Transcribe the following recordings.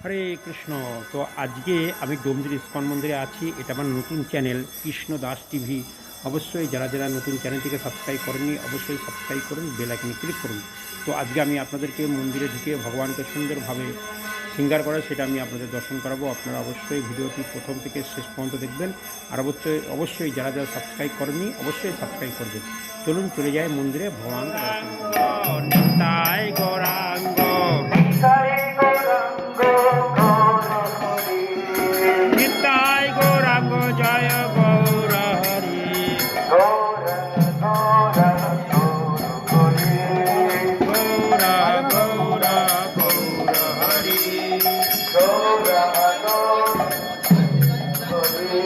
হরে কৃষ্ণ। তো আজকে আমি ডোমজুর ইস্কন মন্দিরে আছি। এটা আমার নতুন চ্যানেল কৃষ্ণ দাস টিভি। অবশ্যই যারা যারা নতুন চ্যানেলটিকে সাবস্ক্রাইব করেননি অবশ্যই সাবস্ক্রাইব করুন, বেল আইকনে ক্লিক করুন। তো আজকে আমি আপনাদেরকে মন্দিরে ঢুকে ভগবানকে সুন্দরভাবে সিঙ্গার করে সেটা আমি আপনাদের দর্শন করাবো। আপনারা অবশ্যই ভিডিওটি প্রথম থেকে শেষ পর্যন্ত দেখবেন। আর অবশ্যই যারা যারা সাবস্ক্রাইব করেননি অবশ্যই সাবস্ক্রাইব করবেন। চলুন চলে যায় মন্দিরে ভগবান গৌরাঙ্গ। নিতাই গৌরাঙ্গ জয় গৌর হরি। গৌরা গৌরা গৌর হরি।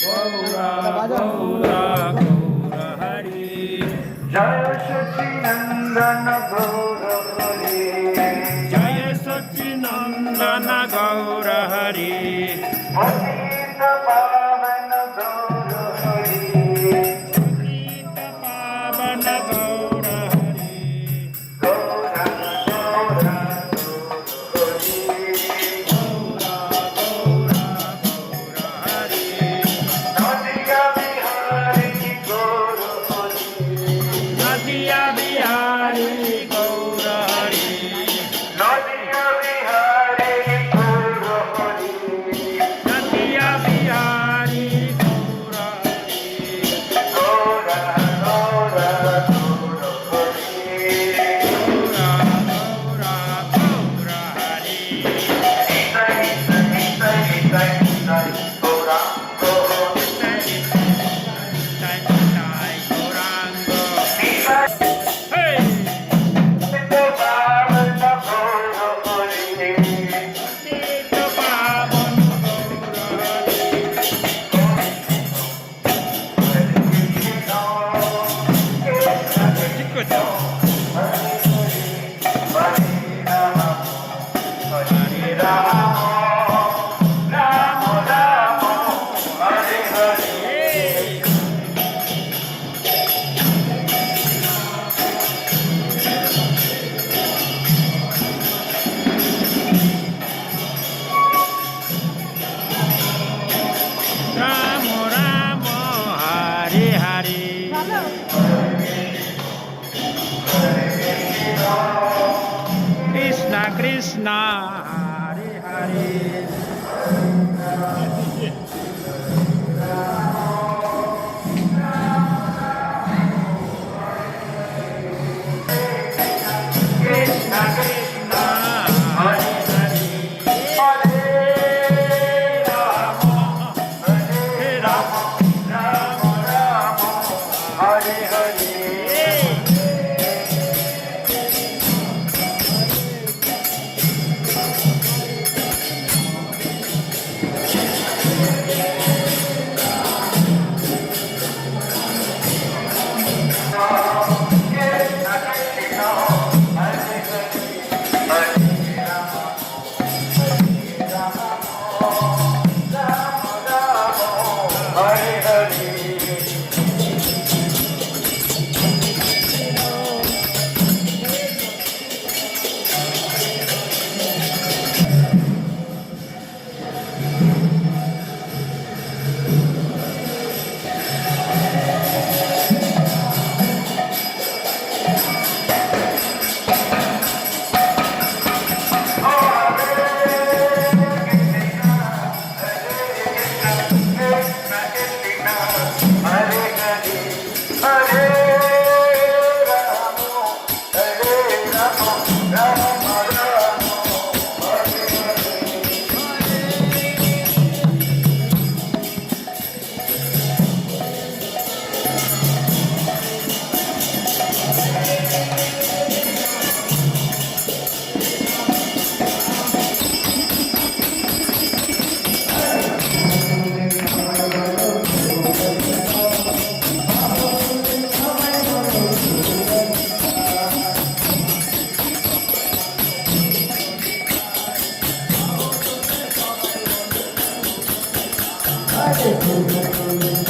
গৌরা গৌরা গৌর হরি। জয় সচিনন্দন গৌর হরি। জয় সচিনন্দন গৌর হরি। পতিত পাবন গৌর হরি। পতিত পাবন গৌর হরি। গৌরা গৌরা গৌর হরি। গৌরা গৌরা গৌর হরি। নদিয়া বিহারি গৌর হরি। নদিয়া বিহারি গৌর হরি। নদিয়া বিহারি গৌর হরি। নদিয়া বিহারি গৌর হরি। গৌরা গৌরা গৌর হরি। গৌরা গৌরা গৌর হরি। নিতাই নিতাই নিতাই নিতাই গৌরাঙ্গ। নিতাই নিতাই গৌরাঙ্গ। নিতাই হেই! পাবন গৌর হরি। পতিত পাবন গৌর হরি। ঠিক করছো? এই! রাম রাম হরে হরে। কৃষ্ণ কৃষ্ণ হরে হরে। কৃষ্ণ কৃষ্ণ হরে হরে। হে রাম রাম রাম হরে হরে এই! Hare Hare Hare Krishna